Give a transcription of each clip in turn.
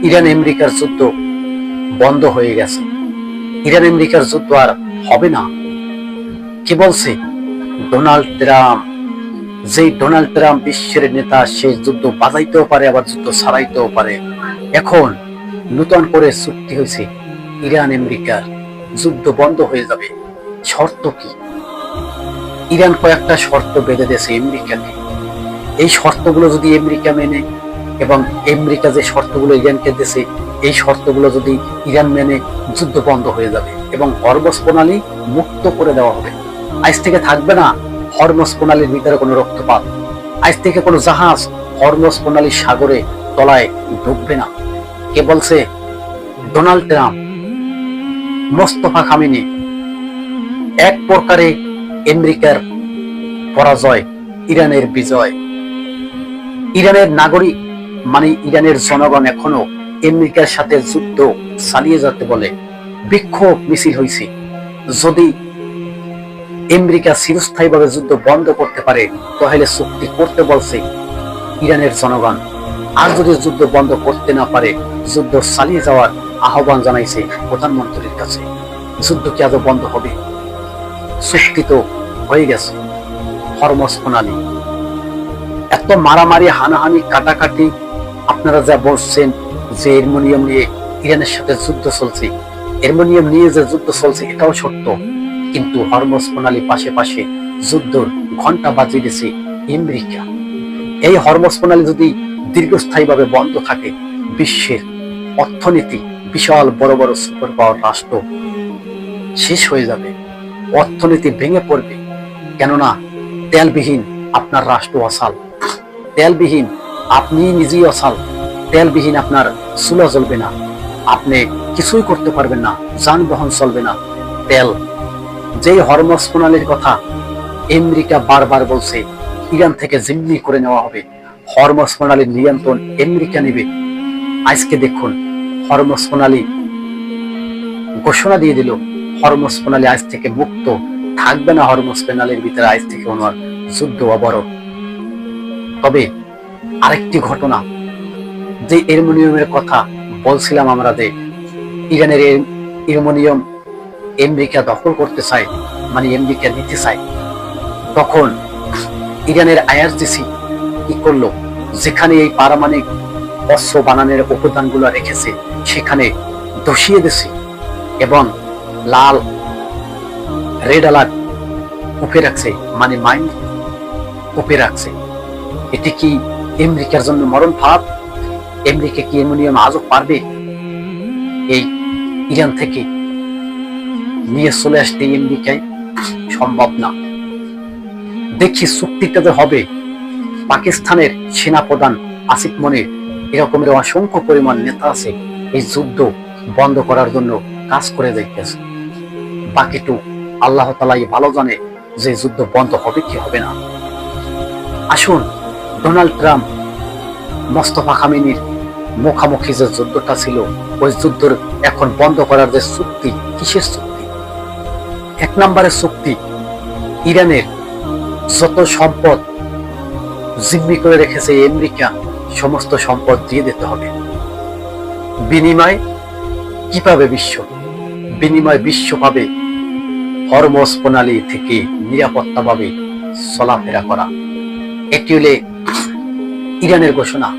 Iran আমেরিকার যুদ্ধ বন্ধ হয়ে গেছে, ইরান আমেরিকার যুদ্ধ আর হবে না। কি বলছে ডোনাল্ড ট্রাম্প? যেই ডোনাল্ড ট্রাম্প বিশ্বের নেতা, সে যুদ্ধ বাজাইতেও পারে আবার যুদ্ধ ছাড়াইতেও পারে। এখন নতুন করে চুক্তি হয়েছে, ইরান আমেরিকার যুদ্ধ বন্ধ হয়ে যাবে। শর্ত কি? ইরান কয়েকটা শর্ত বেঁধে দিয়েছে আমেরিকাকে। এই শর্তগুলো যদি আমেরিকা মেনে, এবং আমেরিকা যে শর্তগুলো ইরানকে দিয়েছে এই শর্তগুলো যদি ইরান মেনে, যুদ্ধ বন্ধ হয়ে যাবে এবং হরমুজ প্রণালী মুক্ত করে দেওয়া হবে। আজ থেকে থাকবে না হরমুজ প্রণালীর ভিতরে কোনো রক্তপাত। আজ থেকে কোনো জাহাজ হরমুজ প্রণালীর সাগরে তলায় ঢুকবে না। কে বলছে? Donald Trump. Mostafa Khamenei. এক প্রকারে আমেরিকার পরাজয়, ইরানের বিজয়। ইরানের নাগরিক মানে ইরানের জনগণ এখনো আমেরিকার সাথে যুদ্ধ চালিয়ে যেতে বলে বিক্ষোভ মিছিল হয়েছে। যদি আমেরিকা চিরস্থায়ীভাবে যুদ্ধ বন্ধ করতে পারে তাহলে চুক্তি করতে বলছে ইরানের জনগণ। আর যদি যুদ্ধ বন্ধ করতে না পারে যুদ্ধ চালিয়ে যাওয়ার আহ্বান জানাইছে প্রধানমন্ত্রীর কাছে। যুদ্ধ কি আদৌ বন্ধ হবে? চুক্তি তো হয়ে গেছে। হরমুজ প্রণালী, এত মারামারি, হানাহানি, কাটাকাটি, আপনারা যা বলছেন যে অ্যালুমিনিয়াম নিয়ে ইরানের সাথে যুদ্ধ চলছে, অ্যালুমিনিয়াম নিয়ে যে যুদ্ধ চলছে এটাও সত্য, কিন্তু হরমুজ প্রণালী পাশে পাশে যুদ্ধর ঘন্টা বাজিয়ে দিয়েছে আমেরিকা। এই হরমুজ প্রণালী যদি দীর্ঘস্থায়ীভাবে বন্ধ থাকে, বিশ্বের অর্থনীতি, বিশাল বড় বড় সুপার পাওয়ার রাষ্ট্র শেষ হয়ে যাবে, অর্থনীতি ভেঙে পড়বে। কেননা তেলবিহীন আপনার রাষ্ট্র অসাল, তেলবিহীন আপনি নিজেই অসাল, তেলবিহীন আপনার চুলা জ্বলবে না, আপনি কিছুই করতে পারবেন না, যানবাহন চলবে না। তেল, যেই হরমুজ প্রণালীর কথা আমেরিকা বারবার বলছে ইরান থেকে জিম্মি করে নেওয়া হবে, হরমুজ প্রণালীর নিয়ন্ত্রণ আমেরিকা নেবে। আজকে দেখুন হরমুজ প্রণালী ঘোষণা দিয়ে দিল, হরমুজ প্রণালী আজ থেকে মুক্ত থাকবে না। হরমুজ প্রণালীর ভিতরে আজ থেকে ওনার যুদ্ধ অবরোধ। তবে আরেকটি ঘটনা, যে অ্যালুমিনিয়ামের কথা বলছিলাম আমরা, যে ইরানের অ্যালুমিনিয়াম আমেরিকা দখল করতে চায়, মানে আমেরিকা নিতে চায়, তখন ইরানের আইআরজিসি কি করলো? যেখানে এই পারমাণবিক অস্ত্র বানানোর উপাদানগুলো রেখেছে সেখানে ধসিয়ে দিছে এবং লাল রেড অ্যালার্ট উপে রাখছে, মানে মাইন্ড উপে রাখছে। এটি কি আমেরিকার জন্য মরণ ফাঁদ? আমেরিকা কি অ্যালুমিনিয়াম আজও পারবে এই ইরান থেকে নিয়ে চলে আসতে? আমেরিকায় সম্ভব না। দেখি চুক্তিটা যে হবে। পাকিস্তানের সেনাপ্রধান আসিফ মনির, এরকমের অসংখ্য পরিমাণ নেতা আছে এই যুদ্ধ বন্ধ করার জন্য কাজ করে যাইতেছে। বাকিটু আল্লাহ তাআলাই ভালো জানে যে যুদ্ধ বন্ধ হবে কি হবে না। আসুন, ডোনাল্ড ট্রাম্প মোস্তফা খামেনির মুখামুখি যে যুদ্ধটা ছিল, ওই যুদ্ধের এখন বন্ধ করার যে চুক্তি, কিসের চুক্তি? এক নম্বরের চুক্তি, ইরানের যত সম্পদ জিম্মি করে রেখেছে আমেরিকা, সমস্ত সম্পদ দিয়ে দিতে হবে। বিনিময় কি পাবে বিশ্ব? বিনিময় বিশ্ব পাবে হরমুজ প্রণালী থেকে নিরাপত্তা পাবে চলাফেরা করা। এটি হলে ইরানের ঘোষণা।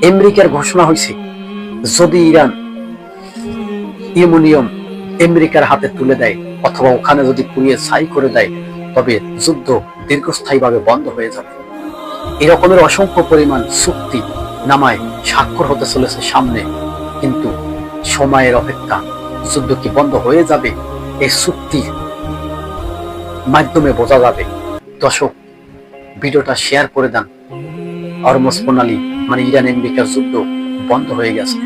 আমেরিকার ঘোষণা হয়েছে, যদি ইরান অ্যালুমিনিয়াম আমেরিকার হাতে তুলে দেয় অথবা ওখানে যদি পুড়িয়ে ছাই করে দেয়, তবে যুদ্ধ দীর্ঘস্থায়ীভাবে বন্ধ হয়ে যাবে। এরকমের অসংখ্য পরিমাণ চুক্তি নামায় স্বাক্ষর হতে চলেছে সামনে, কিন্তু সময়ের অপেক্ষা। যুদ্ধ কি বন্ধ হয়ে যাবে? এই চুক্তির মাধ্যমে বোঝা যাবে। দর্শক, ভিডিওটা শেয়ার করে দেন। হরমুজ প্রণালী মানে ইরান আমেরিকার যুদ্ধ বন্ধ হয়ে গেছে।